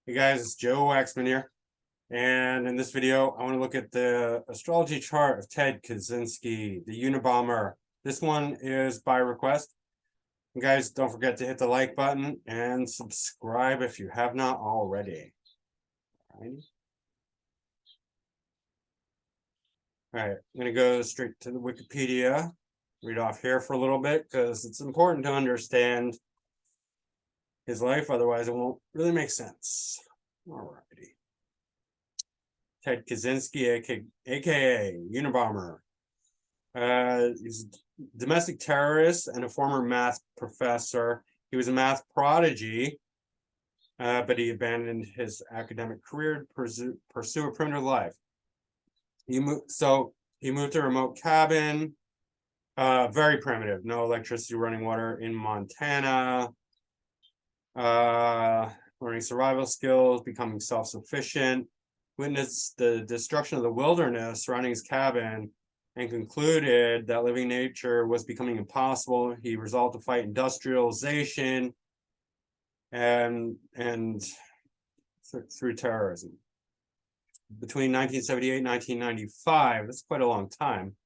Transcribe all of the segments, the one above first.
Hey guys, it's Joe Waxman here, and in this video, I want to look at the astrology chart of Ted Kaczynski, the Unabomber. This one is by request. And guys, don't forget to hit the like button and subscribe if you have not already. All right, I'm going to go straight to the Wikipedia, read off here for a little bit because it's important to understand his life, otherwise it won't really make sense. Alrighty. Ted Kaczynski, aka Unabomber. He's a domestic terrorist and a former math professor. He was a math prodigy, but he abandoned his academic career to pursue a primitive life. He moved to a remote cabin, very primitive, no electricity, running water in Montana. Learning survival skills, becoming self-sufficient, witnessed the destruction of the wilderness surrounding his cabin, and concluded that living nature was becoming impossible. He resolved to fight industrialization and through terrorism. Between 1978 and 1995, that's quite a long time,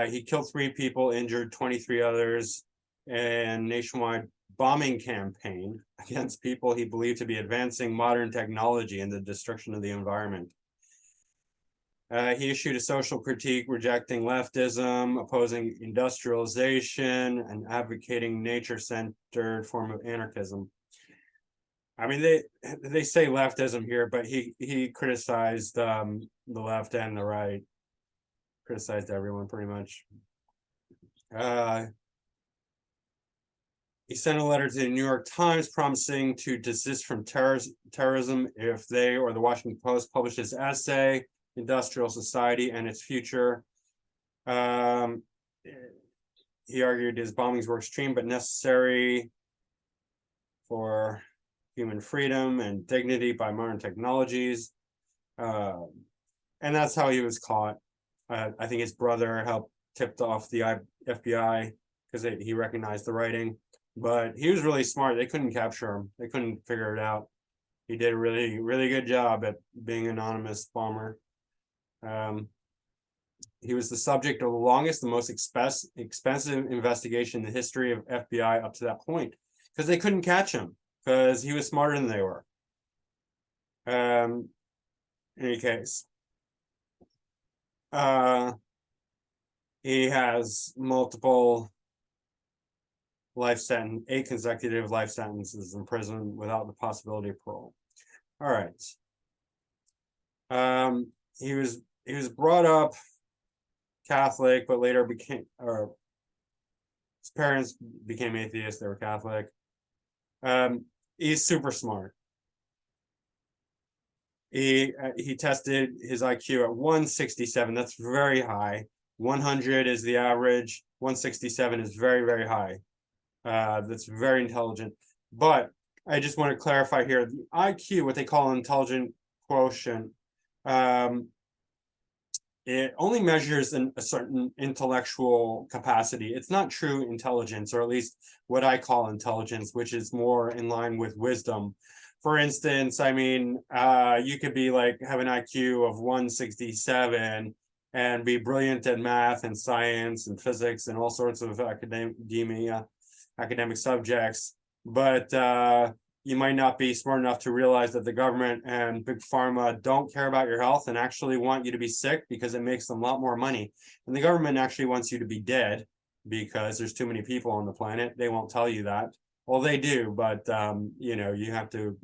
he killed 3 people, injured 23 others, and nationwide bombing campaign against people he believed to be advancing modern technology and the destruction of the environment. He issued a social critique rejecting leftism, opposing industrialization, and advocating nature-centered form of anarchism. I mean, they say leftism here, but he criticized the left and the right, criticized everyone pretty much. He sent a letter to the New York Times promising to desist from terrorism if they or the Washington Post published his essay, Industrial Society and Its Future. He argued his bombings were extreme but necessary for human freedom and dignity by modern technologies. And that's how he was caught. I think his brother helped tipped off the FBI because he recognized the writing. But he was really smart. They couldn't capture him. They couldn't figure it out. He did a really, really good job at being an anonymous bomber. He was the subject of the longest and most expensive investigation in the history of FBI up to that point, because they couldn't catch him because he was smarter than they were. In any case, he has multiple 8 consecutive life sentences in prison without the possibility of parole. All right. He was brought up Catholic, but later his parents became atheists. They were Catholic. He's super smart. He tested his IQ at 167. That's very high. 100 is the average. 167 is very, very high. That's very intelligent. But I just want to clarify here, the IQ, what they call intelligent quotient, it only measures a certain intellectual capacity. It's not true intelligence, or at least what I call intelligence, which is more in line with wisdom. For instance, I mean, you could be like, have an IQ of 167 and be brilliant at math and science and physics and all sorts of academic subjects, but you might not be smart enough to realize that the government and big pharma don't care about your health and actually want you to be sick because it makes them a lot more money. And the government actually wants you to be dead because there's too many people on the planet. They won't tell you that. Well, they do, but you know, you have to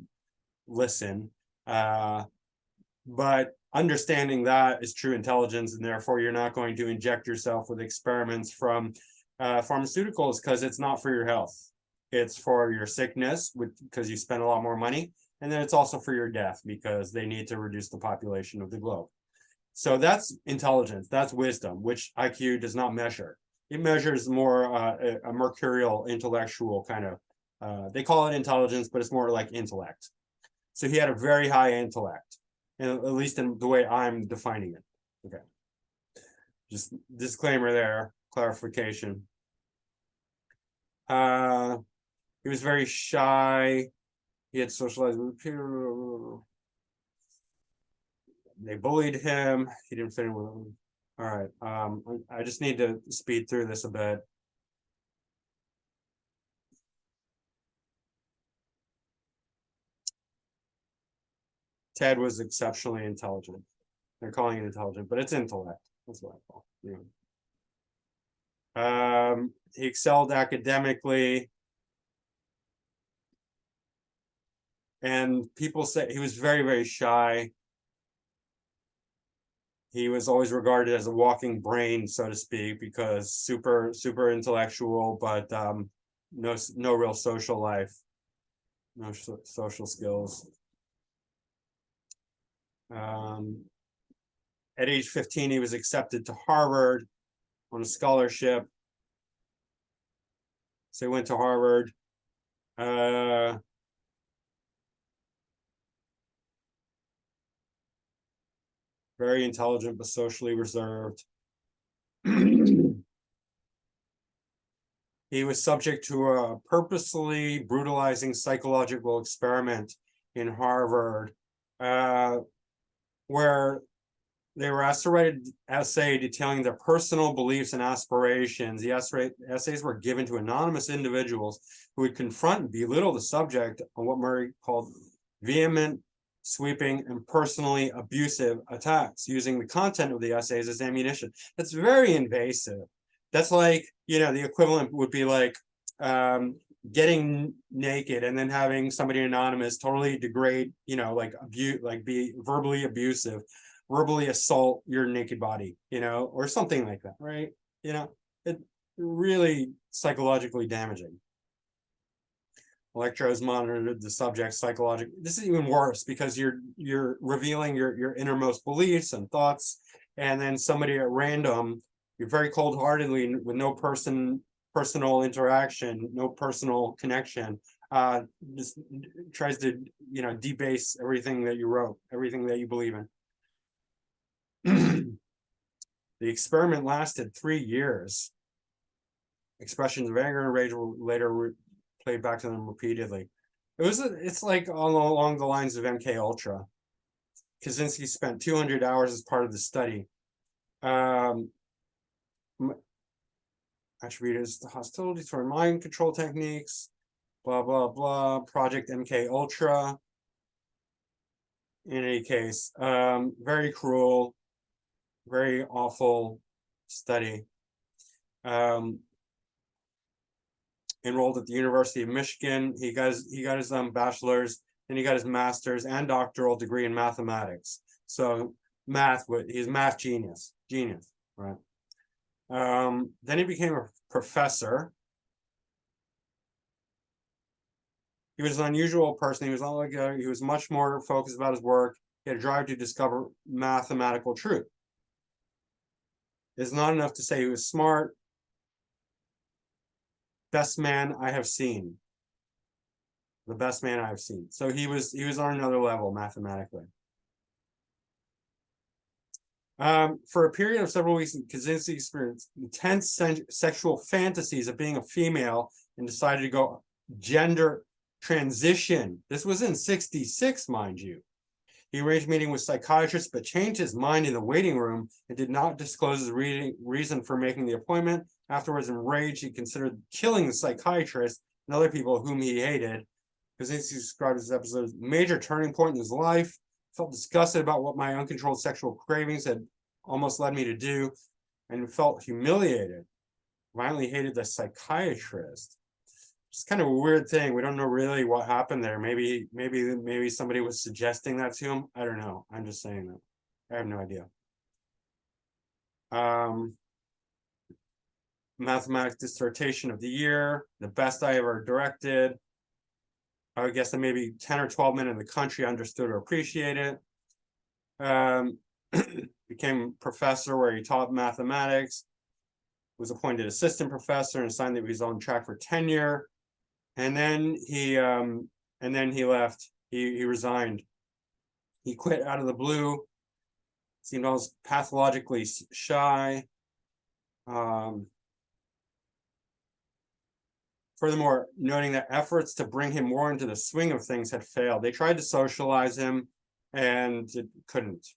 listen. But understanding that is true intelligence, and therefore you're not going to inject yourself with experiments from pharmaceuticals because it's not for your health. It's for your sickness because you spend a lot more money, and then it's also for your death because they need to reduce the population of the globe. So that's intelligence, that's wisdom, which IQ does not measure. It measures more a mercurial intellectual kind of, they call it intelligence, but it's more like intellect. So he had a very high intellect, at least in the way I'm defining it. Okay, just disclaimer there, clarification. He was very shy. He had socialized with people. They bullied him. He didn't fit in with them. All right. I just need to speed through this a bit. Ted was exceptionally intelligent. They're calling it intelligent, but it's intellect. That's what I call it. Yeah. He excelled academically. And people say he was very, very shy. He was always regarded as a walking brain, so to speak, because super intellectual, but no real social life, no social skills. At age 15, he was accepted to Harvard on a scholarship. So he went to Harvard. Very intelligent, but socially reserved. He was subject to a purposely brutalizing psychological experiment in Harvard, where they were asked to write an essay detailing their personal beliefs and aspirations. The essays were given to anonymous individuals who would confront and belittle the subject on what Murray called vehement, sweeping, and personally abusive attacks, using the content of the essays as ammunition. That's very invasive. That's like, the equivalent would be like getting naked and then having somebody anonymous totally degrade, be verbally abusive, verbally assault your naked body, or something like that, right? It really psychologically damaging. Electrodes monitored the subject psychologically. This is even worse because you're revealing your innermost beliefs and thoughts, and then somebody at random, you're very cold-heartedly with no personal interaction, no personal connection, just tries to debase everything that you wrote, everything that you believe in. The experiment lasted 3 years. Expressions of anger and rage were later played back to them repeatedly. It's like along the lines of MK Ultra. Kaczynski spent 200 hours as part of the study. Attributed the hostilities for mind control techniques, blah, blah, blah, Project MK Ultra. In any case, very cruel, very awful study. Enrolled at the University of Michigan. He got his bachelor's, then he got his master's and doctoral degree in mathematics. So he's math genius, right? Then he became a professor. He was an unusual person. He was much more focused about his work. He had a drive to discover mathematical truth. It's not enough to say he was smart. Best man I have seen. The best man I have seen. So he was on another level mathematically. For a period of several weeks, Kaczynski experienced intense sexual fantasies of being a female and decided to go gender transition. This was in '66, mind you. He arranged a meeting with psychiatrists, but changed his mind in the waiting room and did not disclose his reason for making the appointment. Afterwards, enraged, he considered killing the psychiatrist and other people whom he hated. Kaczynski described this episode as a major turning point in his life. Felt disgusted about what my uncontrolled sexual cravings had almost led me to do, and felt humiliated. Violently hated the psychiatrist. It's kind of a weird thing. We don't know really what happened there. Maybe somebody was suggesting that to him. I don't know. I'm just saying that. I have no idea. Mathematics dissertation of the year, the best I ever directed. I would guess that maybe 10 or 12 men in the country understood or appreciated it. Became professor where he taught mathematics, was appointed assistant professor and signed that he was on track for tenure. And then he left. He resigned. He quit out of the blue. Seemed almost pathologically shy. Furthermore, noting that efforts to bring him more into the swing of things had failed. They tried to socialize him and it couldn't.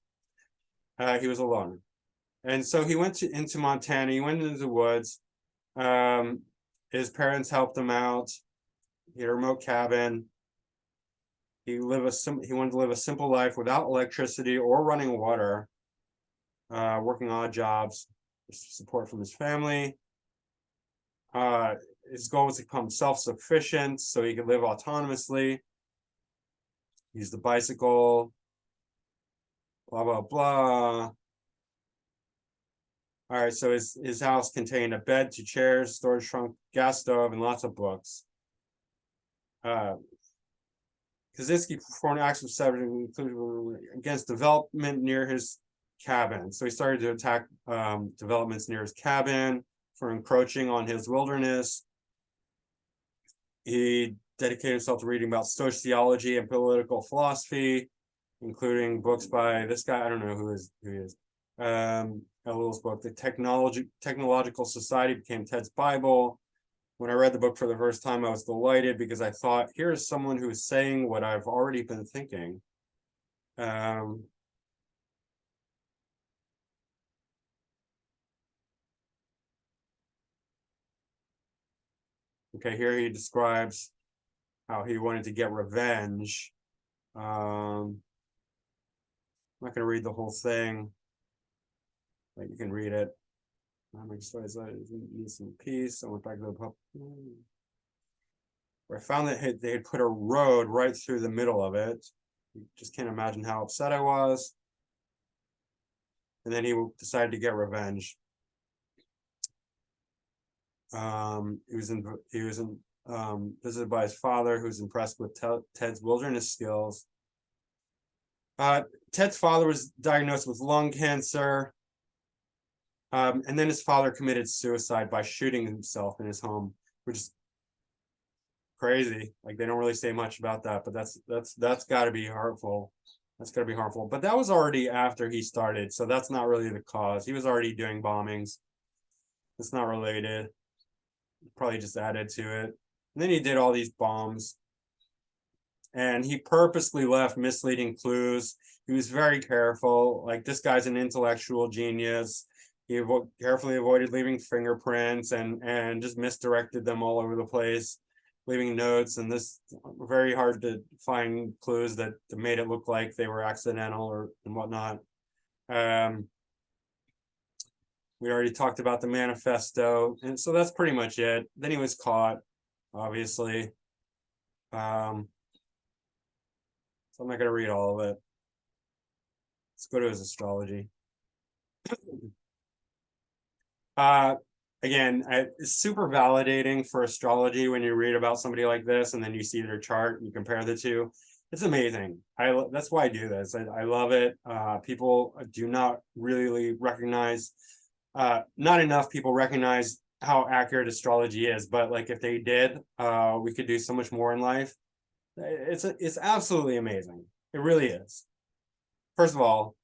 He was alone. And so he went into Montana, he went into the woods. His parents helped him out. He had a remote cabin. He wanted to live a simple life without electricity or running water, working odd jobs, support from his family. His goal was to become self-sufficient so he could live autonomously. Use the bicycle, blah, blah, blah. All right, so his house contained a bed, 2 chairs, storage trunk, gas stove, and lots of books. Kaczynski performed acts of sabotage against development near his cabin. So he started to attack developments near his cabin for encroaching on his wilderness. He dedicated himself to reading about sociology and political philosophy, including books by this guy. I don't know who he is. Elul's book, The Technological Society, became Ted's Bible. When I read the book for the first time, I was delighted because I thought, here's someone who is saying what I've already been thinking. Okay, here he describes how he wanted to get revenge. I'm not going to read the whole thing, but you can read it. Need some peace. I went back to the pub. Where I found that they had put a road right through the middle of it. You just can't imagine how upset I was. And then he decided to get revenge. He was visited by his father, who was impressed with Ted's wilderness skills. Ted's father was diagnosed with lung cancer. And then his father committed suicide by shooting himself in his home, which is crazy. Like, they don't really say much about that, but that's got to be hurtful. That's got to be harmful. But that was already after he started, so that's not really the cause. He was already doing bombings. It's not related. Probably just added to it. And then he did all these bombs. And he purposely left misleading clues. He was very careful. Like, this guy's an intellectual genius. He carefully avoided leaving fingerprints and just misdirected them all over the place, leaving notes. And this very hard to find clues that made it look like they were accidental and whatnot. We already talked about the manifesto, and so that's pretty much it. Then he was caught, obviously. So I'm not going to read all of it. Let's go to his astrology. Again, it's super validating for astrology when you read about somebody like this and then you see their chart and you compare the two. It's amazing. That's why I do this. I love it. People do not really recognize, not enough people recognize how accurate astrology is, but like if they did, we could do so much more in life. It's absolutely amazing. It really is. First of all,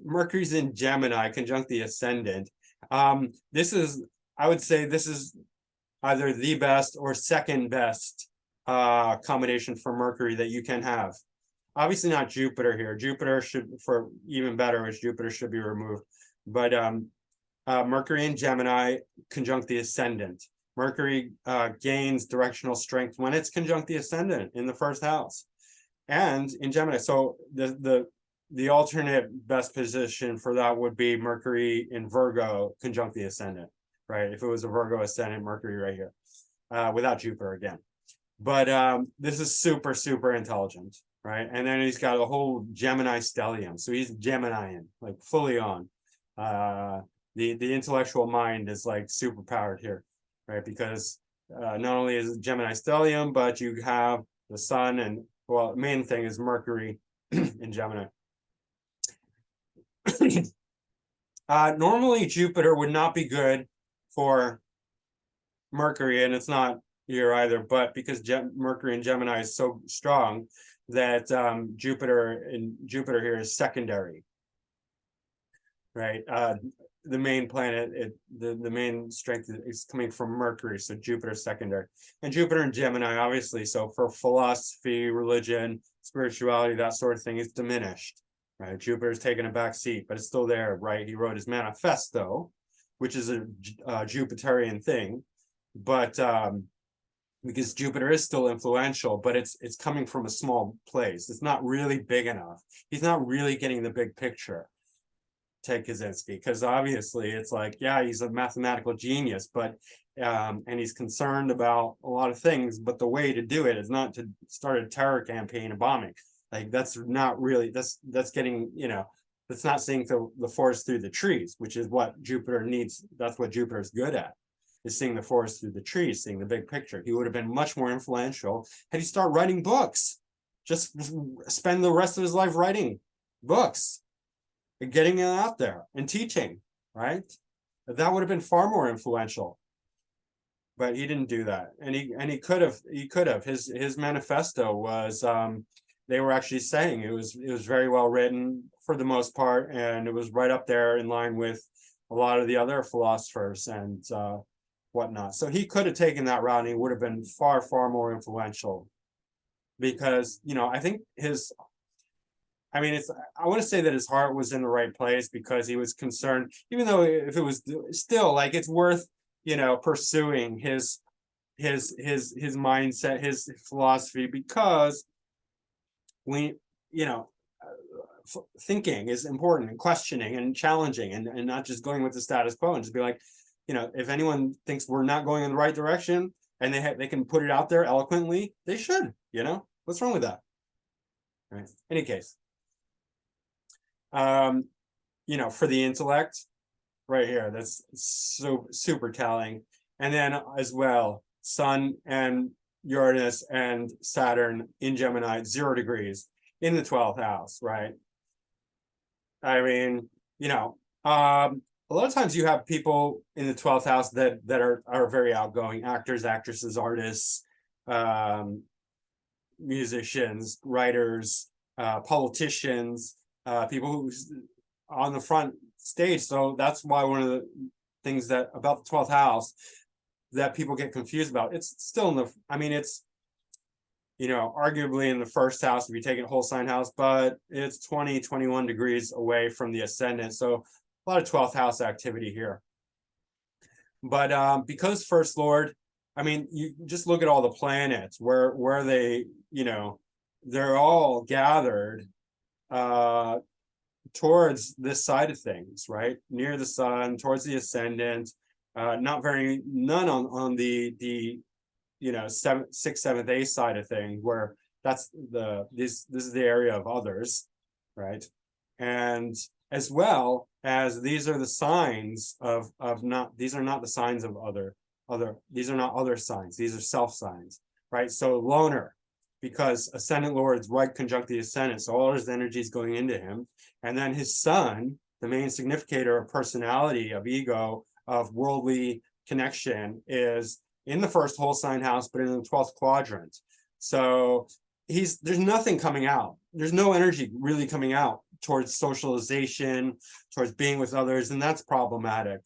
Mercury's in Gemini, conjunct the ascendant. This is, I would say, this is either the best or second best combination for Mercury that you can have. Obviously not Jupiter here. Jupiter should, for even better, is Jupiter should be removed. But Mercury in Gemini conjunct the ascendant. Mercury gains directional strength when it's conjunct the ascendant in the first house and in Gemini. So the alternate best position for that would be Mercury in Virgo conjunct the ascendant, right? If it was a Virgo ascendant, Mercury right here, without Jupiter again. But this is super, super intelligent, right? And then he's got a whole Gemini stellium. So he's Geminian, like fully on. The intellectual mind is like super powered here, right? Because not only is it Gemini stellium, but you have the sun and, well, the main thing is Mercury in Gemini. Normally Jupiter would not be good for Mercury, and it's not here either, but because Mercury in Gemini is so strong that Jupiter here is secondary, right? the main planet, the main strength is coming from Mercury, so Jupiter secondary, and Jupiter in Gemini, obviously. So for philosophy, religion, spirituality, that sort of thing is diminished, right? Jupiter's taken a back seat, but it's still there, right? He wrote his manifesto, which is a Jupiterian thing, but because Jupiter is still influential, but it's coming from a small place. It's not really big enough. He's not really getting the big picture. Take Kaczynski, because obviously it's like, yeah, he's a mathematical genius, but and he's concerned about a lot of things, but the way to do it is not to start a terror campaign of bombing. Like, that's not really, that's getting, that's not seeing the forest through the trees, which is what Jupiter needs. That's what Jupiter is good at, is seeing the forest through the trees, seeing the big picture. He would have been much more influential had he started writing books. Just spend the rest of his life writing books, getting it out there and teaching, right? That would have been far more influential. But he didn't do that, and he could have. His manifesto was, they were actually saying it was very well written for the most part, and it was right up there in line with a lot of the other philosophers and whatnot. So he could have taken that route, and he would have been far more influential, because I think I want to say that his heart was in the right place, because he was concerned, even though if it was still, like, it's worth, pursuing his mindset, his philosophy, because we, thinking is important, and questioning and challenging, and not just going with the status quo, and just be like, if anyone thinks we're not going in the right direction and they can put it out there eloquently, they should. What's wrong with that? Right. Any case, for the intellect, right here, that's so super telling. And then as well, Sun and Uranus and Saturn in Gemini, 0 degrees in the 12th house, right? I mean, a lot of times you have people in the 12th house that are very outgoing: actors, actresses, artists, musicians, writers, politicians, people who's on the front stage. So that's why one of the things that about the 12th house that people get confused about, it's still in the, it's, arguably in the first house if you take it whole sign house, but it's 21 degrees away from the ascendant. So a lot of 12th house activity here. But because first lord, you just look at all the planets where they, they're all gathered towards this side of things, right? Near the sun, towards the ascendant, none on the 7th, 6th, 7th, 8th side of things, where that's this is the area of others, right? And as well as these are the signs of not, these are not the signs of other, these are not other signs, these are self signs, right? So loner, because ascendant lord's right conjunct the ascendant, so all his energy is going into him. And then his sun, the main significator of personality, of ego, of worldly connection, is in the first whole sign house, but in the 12th quadrant. So there's nothing coming out. There's no energy really coming out towards socialization, towards being with others, and that's problematic,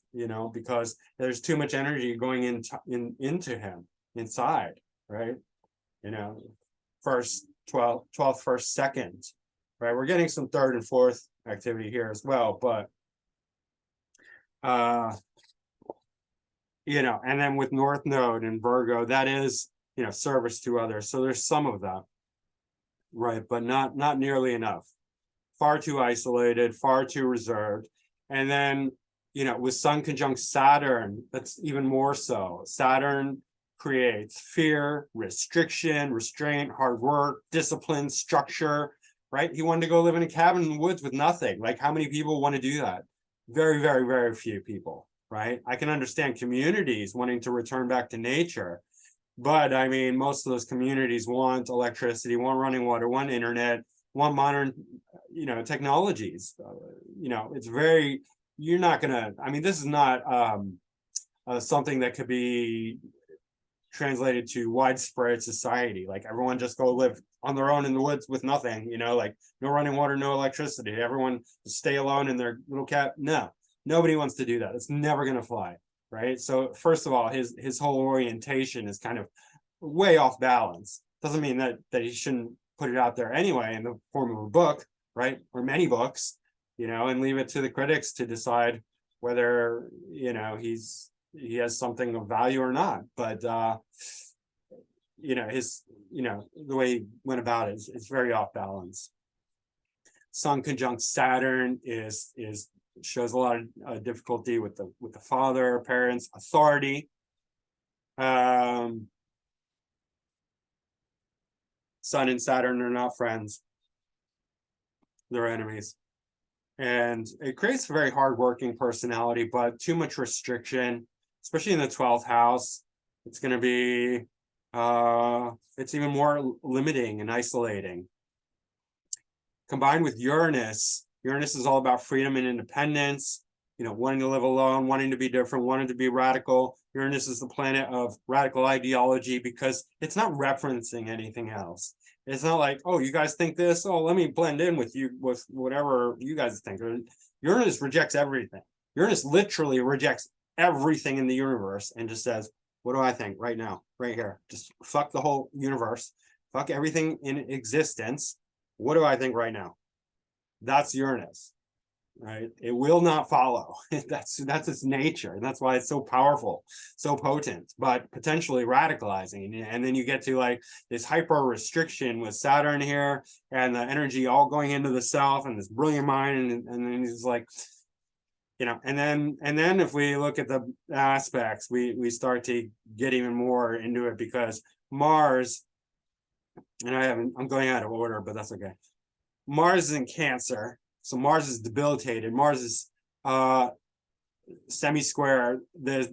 because there's too much energy going into him inside, right? First, 12th, first, second, right? We're getting some 3rd and 4th activity here as well, but and then with North Node and Virgo, that is, service to others. So there's some of that, right? But not nearly enough. Far too isolated, far too reserved. And then, with Sun conjunct Saturn, that's even more so. Saturn creates fear, restriction, restraint, hard work, discipline, structure, right? He wanted to go live in a cabin in the woods with nothing. Like, how many people want to do that? Very, very, very few people, right? I can understand communities wanting to return back to nature, but most of those communities want electricity, want running water, want internet, want modern, technologies. It's very, you're not gonna, this is not something that could be translated to widespread society. Like, everyone just go live on their own in the woods with nothing, like no running water, no electricity. Everyone stay alone in their little cabin. No, Nobody wants to do that. It's never going to fly, right? So first of all, his whole orientation is kind of way off balance. Doesn't mean that he shouldn't put it out there anyway in the form of a book, right? Or many books, and leave it to the critics to decide whether, he has something of value or not. But his, the way he went about it is very off balance. Sun conjunct Saturn shows a lot of difficulty with the father, parents, authority. Sun and Saturn are not friends. They're enemies. And it creates a very hardworking personality, but too much restriction, especially in the 12th house. It's going to be, it's even more limiting and isolating. Combined with Uranus is all about freedom and independence, wanting to live alone, wanting to be different, wanting to be radical. Uranus is the planet of radical ideology because it's not referencing anything else. It's not like, oh, you guys think this, oh, let me blend in with you, with whatever you guys think. Uranus rejects everything. Uranus literally rejects everything in the universe and just says, what do I think right now, right here? Just fuck the whole universe, fuck everything in existence. What do I think right now? That's Uranus, right? It will not follow. That's its nature. And that's why it's so powerful, so potent, but potentially radicalizing. And then you get to like this hyper restriction with Saturn here and the energy all going into the self and this brilliant mind. And then he's like, and then if we look at the aspects, we start to get even more into it because Mars, and I'm going out of order, but that's okay. Mars is in Cancer, so Mars is debilitated. Mars is semi-square. This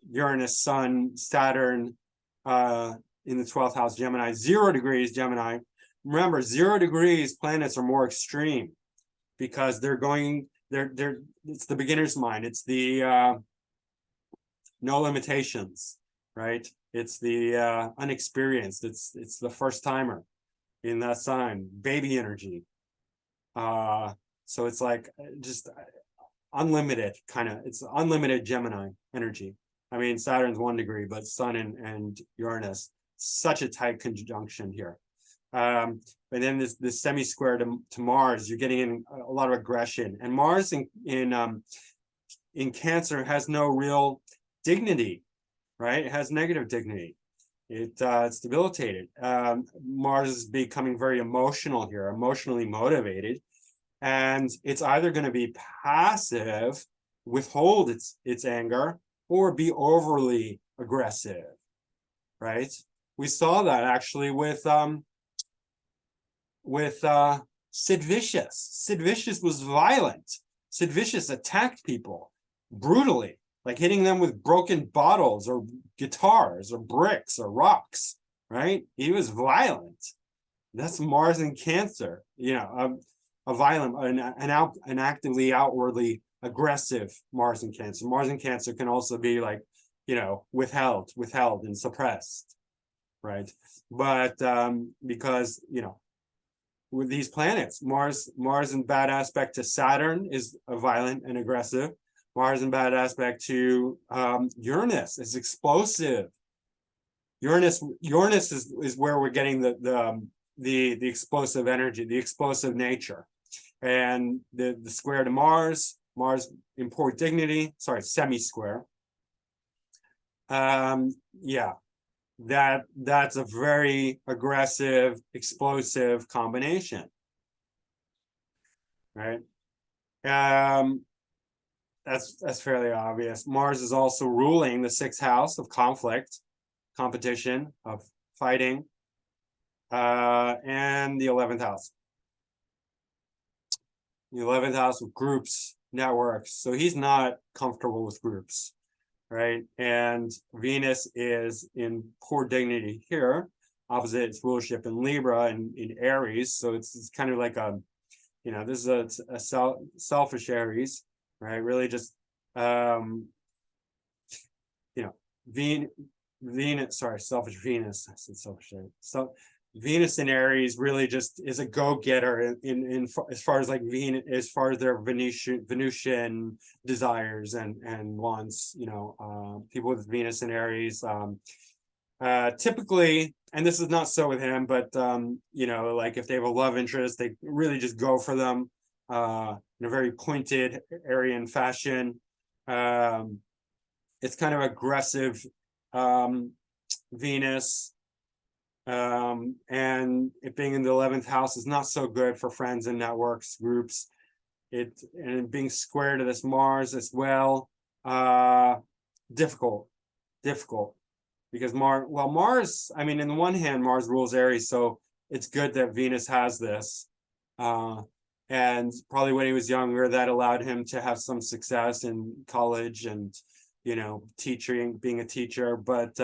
Uranus, Sun, Saturn in the 12th house, Gemini, 0 degrees Gemini. Remember, 0 degrees planets are more extreme because it's the beginner's mind. It's the no limitations, right? It's the unexperienced. It's the first timer in that sign, baby energy. So it's like just unlimited it's unlimited Gemini energy. I mean, Saturn's 1 degree, but Sun and Uranus, such a tight conjunction here. And then this semi-square to Mars, you're getting in a lot of aggression. And Mars in Cancer has no real dignity, right? It has negative dignity. It's debilitated. Mars is becoming very emotional here, emotionally motivated, and it's either going to be passive, withhold its anger, or be overly aggressive, right? We saw that actually with Sid Vicious. Sid Vicious was violent. Sid Vicious attacked people brutally, like hitting them with broken bottles or guitars or bricks or rocks, right? He was violent. That's Mars in Cancer, a violent, an actively, outwardly aggressive Mars in Cancer. Mars in Cancer can also be like, withheld and suppressed, right? But because, with these planets, Mars in bad aspect to Saturn is violent and aggressive. Mars in bad aspect to Uranus is explosive. Uranus is where we're getting the explosive energy, the explosive nature. And the square to Mars in poor dignity, sorry, semi-square. Yeah, that's a very aggressive, explosive combination, right? That's fairly obvious. Mars is also ruling the 6th house of conflict, competition, of fighting, and the 11th house. The 11th house of groups, networks. So he's not comfortable with groups, right? And Venus is in poor dignity here, opposite its rulership in Libra and in Aries. So it's kind of like this is a selfish Aries, right? Really just, Venus, sorry, selfish Venus. I said selfish Aries. So Venus in Aries really just is a go-getter in as far as like Venus, as far as their Venusian desires and wants. People with Venus in Aries, typically, and this is not so with him, but like if they have a love interest, they really just go for them in a very pointed Aryan fashion. It's kind of aggressive Venus. And it being in the 11th house is not so good for friends and networks, groups. And being square to this Mars as well, difficult, because Mars, I mean, in the one hand, Mars rules Aries, so it's good that Venus has this. And probably when he was younger, that allowed him to have some success in college and, teaching, being a teacher, but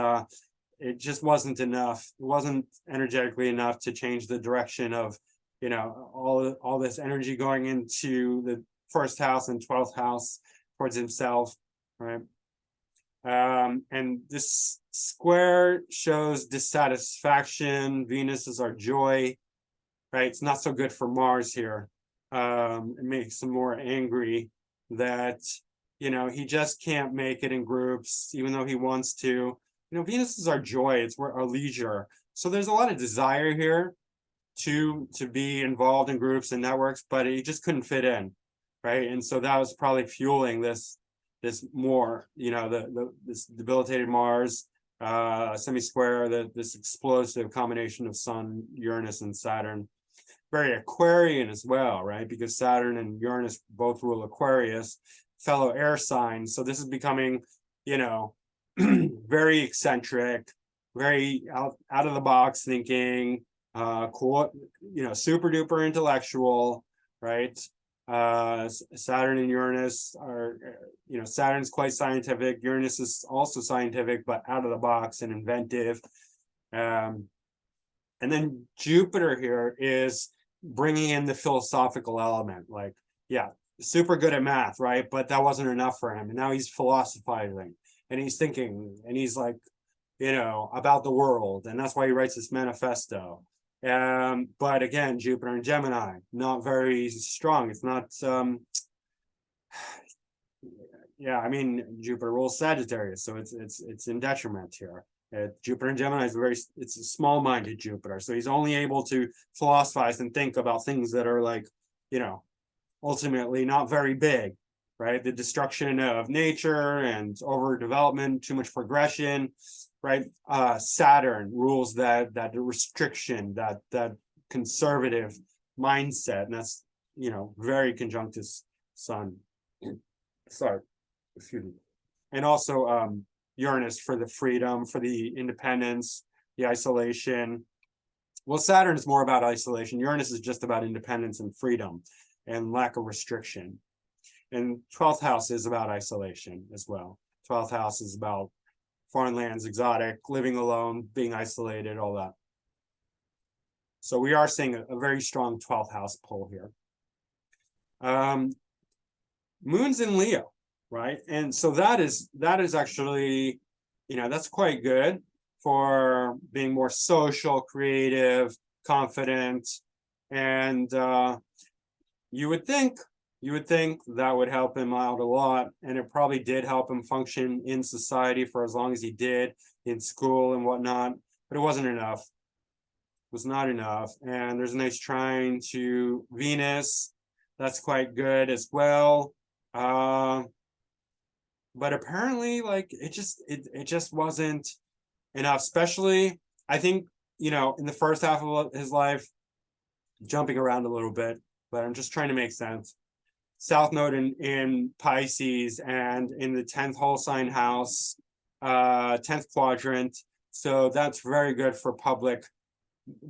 it just wasn't enough. It wasn't energetically enough to change the direction of, all this energy going into the first house and 12th house towards himself, right? And this square shows dissatisfaction. Venus is our joy, right? It's not so good for Mars here. It makes him more angry that, he just can't make it in groups, even though he wants to. Venus is our joy, it's our leisure. So there's a lot of desire here to be involved in groups and networks, but he just couldn't fit in, right? And so that was probably fueling this more, this debilitated Mars, semi-square, this explosive combination of Sun, Uranus, and Saturn. Very Aquarian as well, right? Because Saturn and Uranus both rule Aquarius, fellow air signs. So this is becoming, very eccentric, very out of the box thinking, cool, super duper intellectual, right? Saturn and Uranus are, Saturn's quite scientific. Uranus is also scientific, but out of the box and inventive. And then Jupiter here is bringing in the philosophical element, like, yeah, super good at math, right? But that wasn't enough for him. And now he's philosophizing and he's thinking and he's like, about the world. And that's why he writes this manifesto. But again, Jupiter and Gemini, not very strong. It's not, yeah, I mean, Jupiter rules Sagittarius, so it's in detriment here. Jupiter and Gemini is it's a small-minded Jupiter, so he's only able to philosophize and think about things that are like, ultimately not very big, right? The destruction of nature and overdevelopment, too much progression, right? Saturn rules that restriction, that conservative mindset, and that's very conjunct Sun. Sorry, excuse me. And also Uranus for the freedom, for the independence, the isolation. Well, Saturn is more about isolation. Uranus is just about independence and freedom and lack of restriction. And 12th house is about isolation as well. 12th house is about foreign lands, exotic, living alone, being isolated, all that. So we are seeing a very strong 12th house pull here. Moon's in Leo, right? And so that is actually, that's quite good for being more social, creative, confident. And you would think that would help him out a lot. And it probably did help him function in society for as long as he did in school and whatnot, but it wasn't enough. It was not enough. And there's a nice trine to Venus. That's quite good as well. But apparently, like, it just wasn't enough, especially, I think, in the first half of his life, jumping around a little bit, but I'm just trying to make sense. South Node in Pisces and in the 10th whole sign house, 10th quadrant. So that's very good for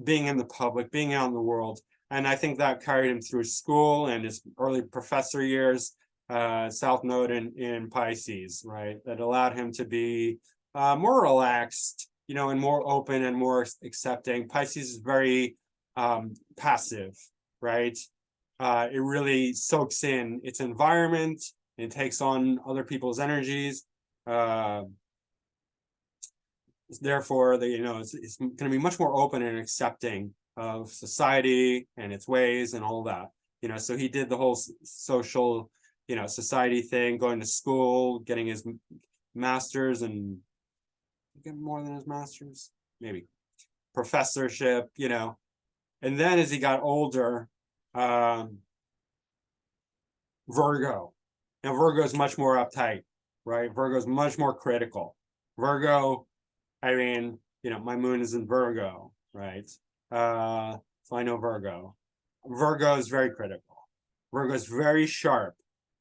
being in the public, being out in the world. And I think that carried him through school and his early professor years, South Node in Pisces, right? That allowed him to be more relaxed, and more open and more accepting. Pisces is very passive, right? It really soaks in its environment. It takes on other people's energies. therefore, it's going to be much more open and accepting of society and its ways and all that. So he did the whole social, society thing, going to school, getting his master's, and get more than his master's, maybe professorship, and then as he got older, Virgo. Now Virgo is much more uptight, right? Virgo is much more critical. Virgo, I mean, my moon is in Virgo, right? So I know Virgo. Virgo is very critical. Virgo is very sharp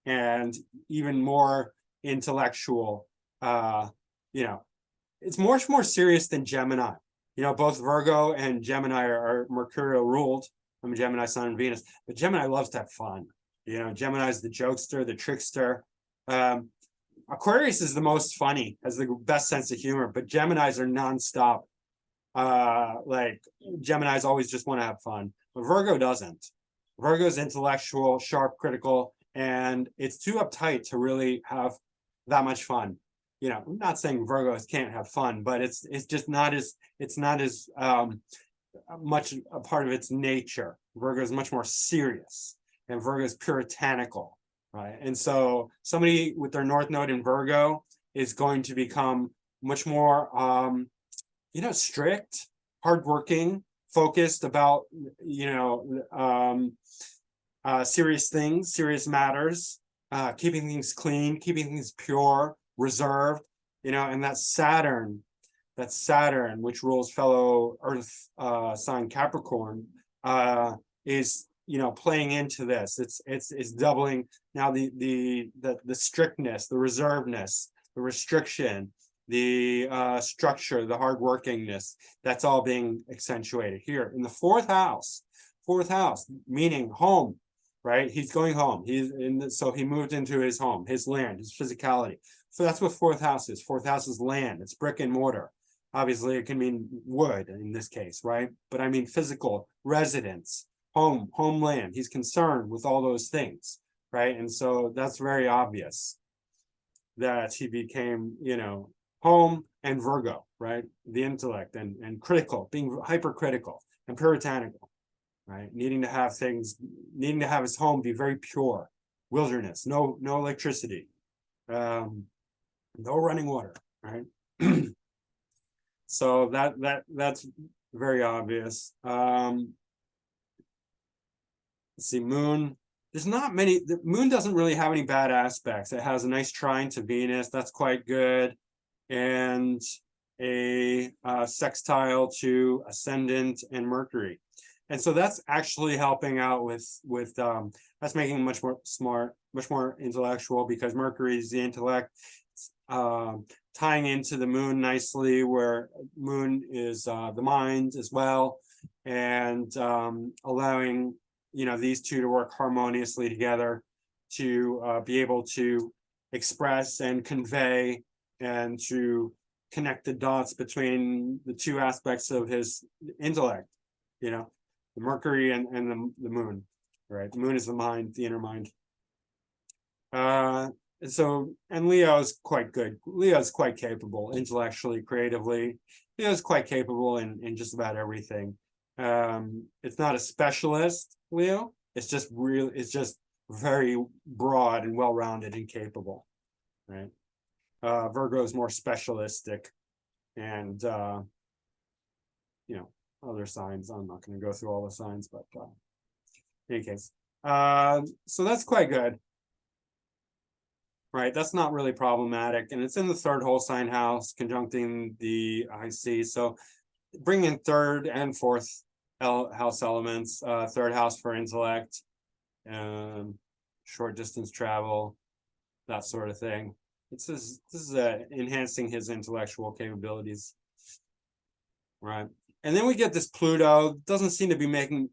and even more intellectual. It's much more serious than Gemini. Both Virgo and Gemini are Mercurial ruled. I'm a Gemini sun and Venus, but Gemini loves to have fun. Gemini is the jokester, the trickster. Aquarius is the most funny, has the best sense of humor, but Geminis are nonstop. Like Geminis always just want to have fun, but Virgo doesn't. Virgo is intellectual, sharp, critical, and it's too uptight to really have that much fun. I'm not saying Virgos can't have fun, but it's just not as much a part of its nature. Virgo is much more serious, and Virgo is puritanical, right? And so somebody with their North Node in Virgo is going to become much more, strict, hardworking, focused about, serious things, serious matters, keeping things clean, keeping things pure, reserved, and that's Saturn, which rules fellow Earth sign Capricorn, is playing into this. It's doubling now the strictness, the reservedness, the restriction, the structure, the hardworkingness. That's all being accentuated here in the fourth house. Fourth house meaning home, right? He's going home. So he moved into his home, his land, his physicality. So that's what fourth house is. Fourth house is land. It's brick and mortar. Obviously, it can mean wood in this case, right? But I mean physical residence, home, homeland. He's concerned with all those things, right? And so that's very obvious that he became, home and Virgo, right? The intellect and critical, being hypercritical and puritanical, right? Needing to have his home be very pure, wilderness, no electricity, no running water, right? So that's very obvious. Let's see, moon. There's not many. The moon doesn't really have any bad aspects. It has a nice trine to Venus. That's quite good, and a sextile to ascendant and Mercury, and so that's actually helping out with that's making him much more smart, much more intellectual, because Mercury is the intellect, tying into the moon nicely, where moon is the mind as well, and allowing these two to work harmoniously together to be able to express and convey and to connect the dots between the two aspects of his intellect, the Mercury and the moon, right? The moon is the mind, the inner mind. And Leo is quite good. Leo is quite capable intellectually, creatively. Leo is quite capable in just about everything. It's not a specialist, Leo. It's just very broad and well-rounded and capable, right? Virgo is more specialistic, and other signs. I'm not going to go through all the signs, but in any case, so that's quite good. Right, that's not really problematic, and it's in the third whole sign house, conjuncting the IC. So bring in third and fourth house elements. Third house for intellect, short distance travel, that sort of thing. This is enhancing his intellectual capabilities, right? And then we get this Pluto. Doesn't seem to be making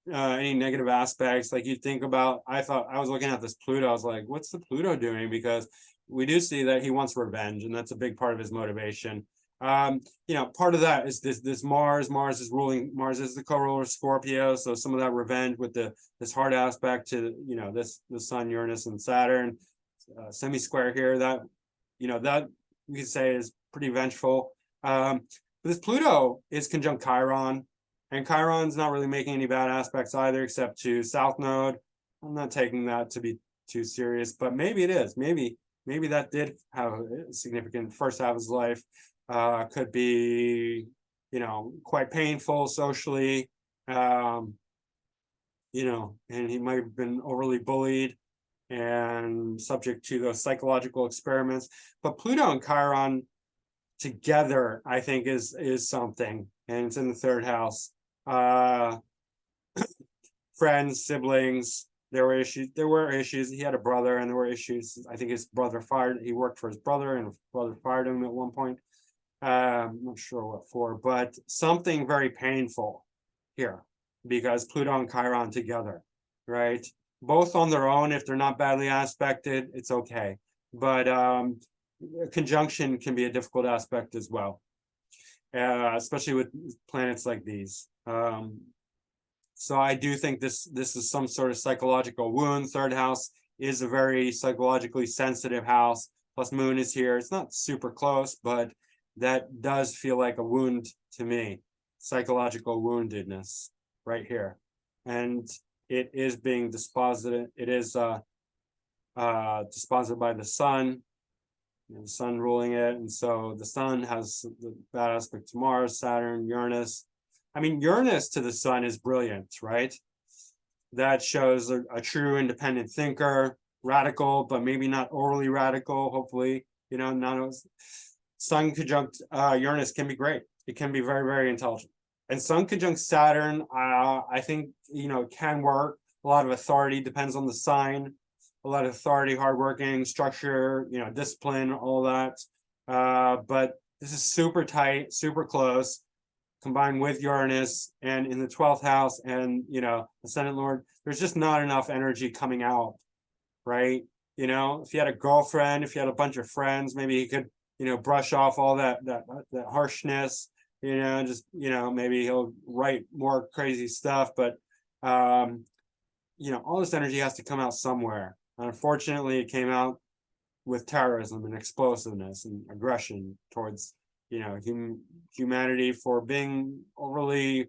any negative aspects like you think about. I thought I was looking at this Pluto, I was like, what's the Pluto doing? Because we do see that he wants revenge, and that's a big part of his motivation. Part of that is this Mars. Mars is the co-ruler of Scorpio, so some of that revenge with this hard aspect to the Sun, Uranus, and Saturn semi-square here, that that you could say is pretty vengeful. This Pluto is conjunct Chiron, and Chiron's not really making any bad aspects either, except to South Node. I'm not taking that to be too serious, but maybe it is. Maybe that did have a significant first half of his life. Could be, quite painful socially. And he might have been overly bullied and subject to those psychological experiments. But Pluto and Chiron together, I think, is something, and it's in the third house. Friends, siblings, there were issues. He had a brother, and there were issues. I think his brother he worked for his brother, and his brother fired him at one point. I'm not sure what for, but something very painful here, because Pluto and Chiron together, right? Both on their own, if they're not badly aspected, it's okay. But conjunction can be a difficult aspect as well, especially with planets like these. So I do think this is some sort of psychological wound. Third house is a very psychologically sensitive house. Plus Moon is here. It's not super close, but that does feel like a wound to me. Psychological woundedness right here. And it is being disposited. It is disposited by the sun. The sun ruling it. And so the sun has the bad aspect to Mars, Saturn, Uranus. I mean, Uranus to the sun is brilliant, right? That shows a true independent thinker, radical, but maybe not overly radical, hopefully. Sun conjunct Uranus can be great. It can be very, very intelligent. And Sun conjunct Saturn, I think, it can work. A lot of authority, depends on the sign. A lot of authority, hardworking, structure, discipline, all that. But this is super tight, super close, combined with Uranus and in the 12th house and, Ascendant Lord. There's just not enough energy coming out, right? If he had a girlfriend, if he had a bunch of friends, maybe he could, brush off all that harshness, maybe he'll write more crazy stuff, but, all this energy has to come out somewhere. Unfortunately, it came out with terrorism and explosiveness and aggression towards, humanity for being overly,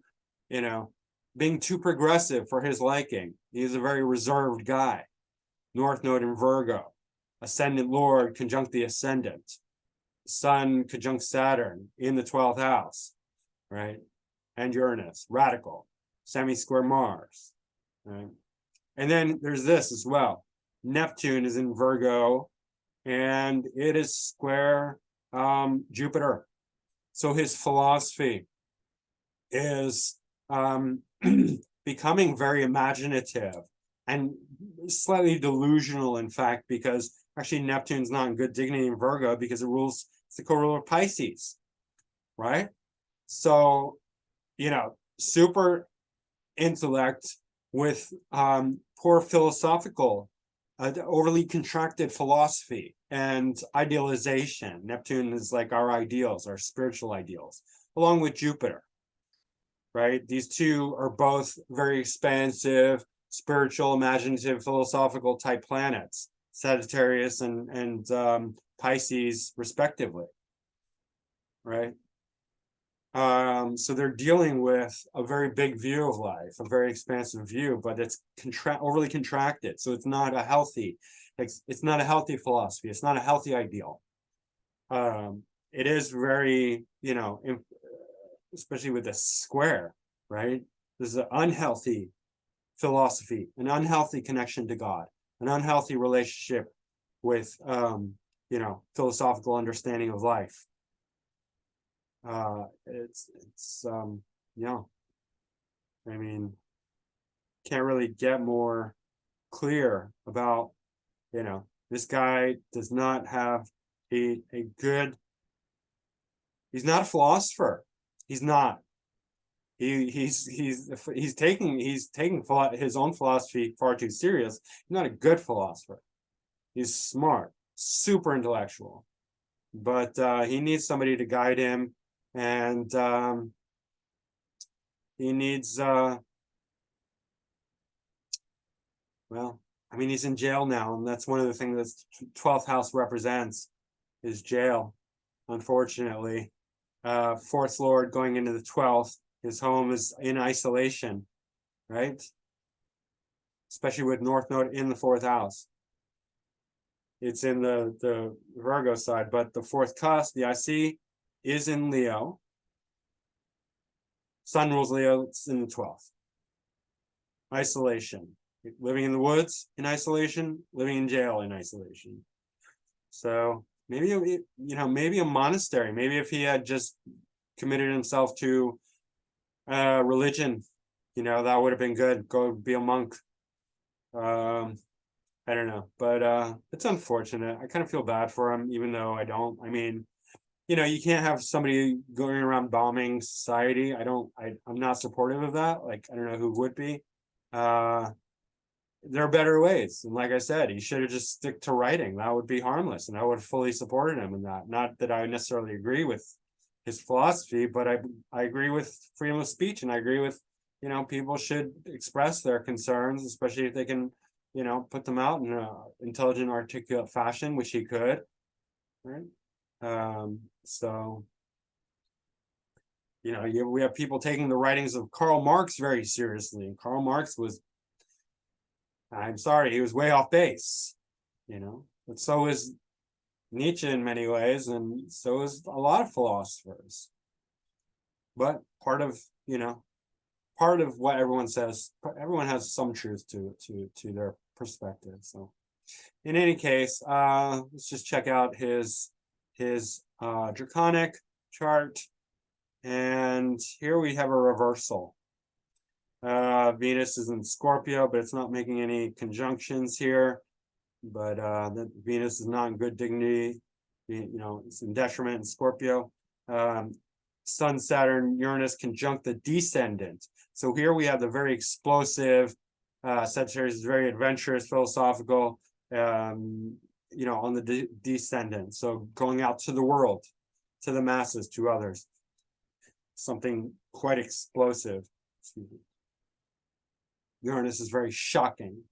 being too progressive for his liking. He's a very reserved guy. North Node in Virgo, Ascendant Lord conjunct the Ascendant, Sun conjunct Saturn in the 12th house, right? And Uranus, radical, semi-square Mars, right? And then there's this as well. Neptune is in Virgo, and it is square Jupiter. So his philosophy is becoming very imaginative and slightly delusional, in fact, because actually Neptune's not in good dignity in Virgo because it's the co-ruler of Pisces, right? So, super intellect with poor philosophical, overly contracted philosophy and idealization. Neptune is like our ideals, our spiritual ideals, along with Jupiter, right? These two are both very expansive, spiritual, imaginative, philosophical type planets, Sagittarius and Pisces, respectively, right? So they're dealing with a very big view of life, a very expansive view, but it's overly contracted. So it's not a healthy, it's not a healthy philosophy. It's not a healthy ideal. It is very, especially with the square, right? This is an unhealthy philosophy, an unhealthy connection to God, an unhealthy relationship with, philosophical understanding of life. I mean, can't really get more clear about, this guy does not have a good, he's not a philosopher. He's not. He's taking his own philosophy far too serious. He's not a good philosopher. He's smart, super intellectual, but he needs somebody to guide him. And he needs, he's in jail now, and that's one of the things that 12th house represents, is jail, unfortunately. fourth lord going into the 12th. His home is in isolation, right? Especially with North Node in the fourth house. It's in the Virgo side, but the fourth cusp, the IC, is in Leo. Sun rules Leo, it's in the 12th. Isolation. Living in the woods in isolation, living in jail in isolation. So maybe, maybe a monastery. Maybe if he had just committed himself to religion, that would have been good. Go be a monk. I don't know, but it's unfortunate. I kind of feel bad for him, even though I don't. I mean, you can't have somebody going around bombing society. I'm not supportive of that. Like, I don't know who would be. There are better ways. And like I said, he should have just stick to writing. That would be harmless. And I would have fully supported him in that. Not that I necessarily agree with his philosophy, but I agree with freedom of speech. And I agree with, people should express their concerns, especially if they can, put them out in an intelligent, articulate fashion, which he could. Right. So, we have people taking the writings of Karl Marx very seriously. And Karl Marx was, I'm sorry, he was way off base, but so is Nietzsche in many ways, and so is a lot of philosophers. But part of what everyone says, everyone has some truth to their perspective. So in any case, let's just check out his draconic chart. And here we have a reversal. Venus is in Scorpio, but it's not making any conjunctions here. But Venus is not in good dignity. It's in detriment in Scorpio. Sun, Saturn, Uranus conjunct the descendant. So here we have the very explosive, Sagittarius is very adventurous, philosophical, on the descendant. So going out to the world, to the masses, to others. Something quite explosive. Excuse me. Uranus is very shocking.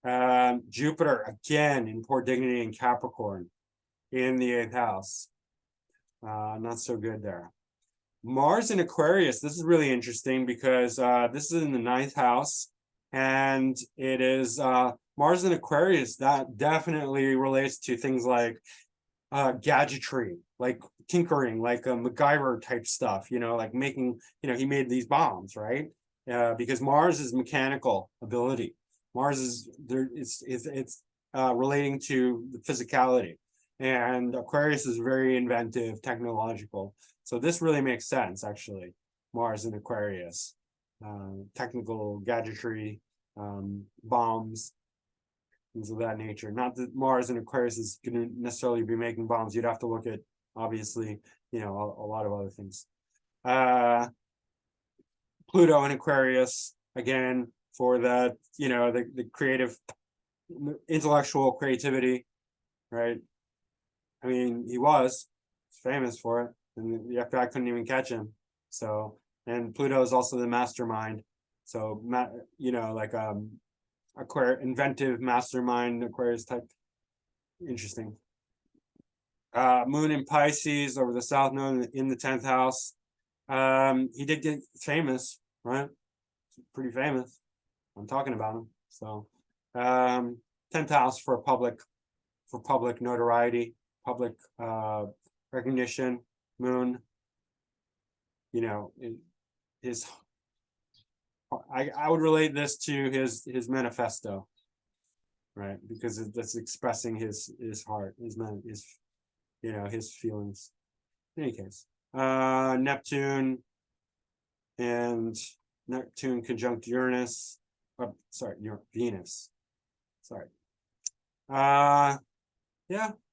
Right? Jupiter, again, in poor dignity in Capricorn, in the 8th house. Not so good there. Mars in Aquarius, this is really interesting because this is in the 9th house. And it is Mars in Aquarius, that definitely relates to things like gadgetry, like tinkering, like MacGyver type stuff, like making, he made these bombs, right? Because Mars is mechanical ability. Mars is there. It's relating to the physicality, and Aquarius is very inventive, technological. So this really makes sense, actually. Mars in Aquarius, technical gadgetry, bombs, things of that nature. Not that Mars in Aquarius is going to necessarily be making bombs. You'd have to look at, obviously, a lot of other things. Pluto in Aquarius, again, for the, the creative, intellectual creativity, right? I mean, he was famous for it, and the FBI couldn't even catch him. So, and Pluto is also the mastermind. So, like inventive mastermind, Aquarius type. Interesting. Moon in Pisces over the South Node in the 10th house. He did get famous, right? Pretty famous. I'm talking about him. So 10th house for public notoriety, public recognition. Moon, I would relate this to his manifesto, right? Because that's expressing his heart, his feelings. In any case, Neptune conjunct Uranus. Venus. Sorry. Yeah,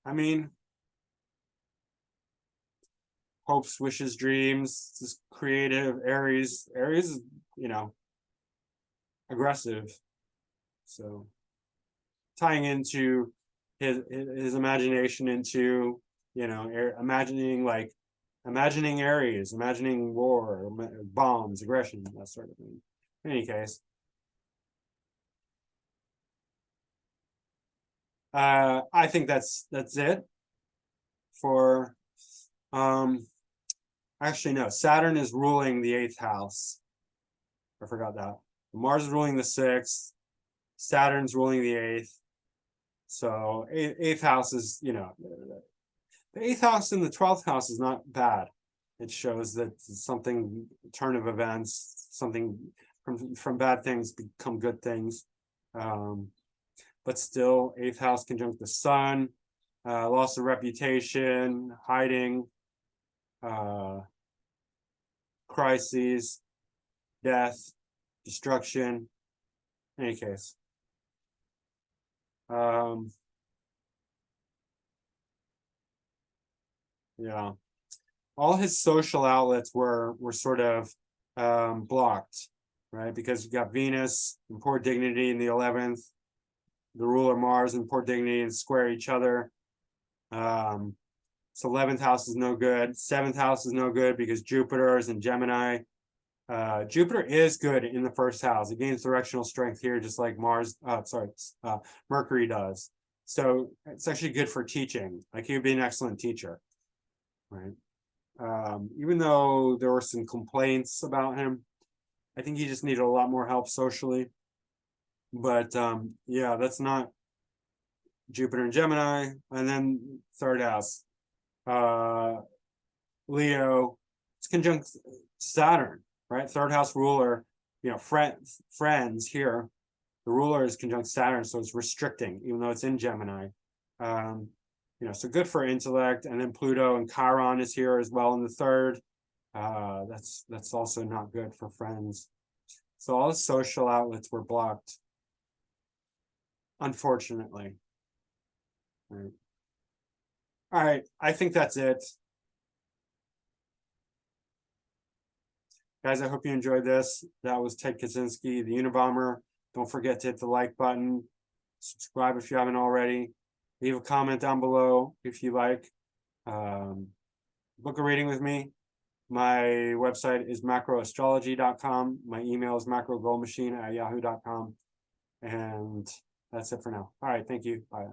I mean, hopes, wishes, dreams, this creative. Aries is, aggressive. So tying into his imagination into, imagining Aries, imagining war, bombs, aggression, that sort of thing. In any case, I think that's it for Actually, no, Saturn is ruling the 8th house. I forgot that. Mars is ruling the 6th. Saturn's ruling the 8th. So 8th house is, the 8th house and the 12th house is not bad. It shows that something, turn of events, something from bad things become good things. But still, 8th house conjunct the sun, loss of reputation, hiding, crises, death, destruction. In any case, yeah, all his social outlets were sort of blocked, right? Because you got Venus and poor dignity in the 11th, the ruler Mars and poor dignity and square each other. So 11th house is no good. 7th house is no good because Jupiter is in Gemini. Jupiter is good in the 1st house. It gains directional strength here, just like Mercury does. So it's actually good for teaching. Like he would be an excellent teacher, right? Even though there were some complaints about him, I think he just needed a lot more help socially. But yeah, that's not Jupiter and Gemini. And then 3rd house, Leo, it's conjunct Saturn, right? 3rd house ruler, friends here. The ruler is conjunct Saturn, so it's restricting, even though it's in Gemini. So good for intellect. And then Pluto and Chiron is here as well in the 3rd. That's also not good for friends. So all the social outlets were blocked, unfortunately. All right, I think that's it. Guys, I hope you enjoyed this. That was Ted Kaczynski, the Unabomber. Don't forget to hit the like button. Subscribe if you haven't already. Leave a comment down below if you like. Book a reading with me. My website is macroastrology.com. My email is macrogoldmachine@yahoo.com. And that's it for now. All right, thank you. Bye.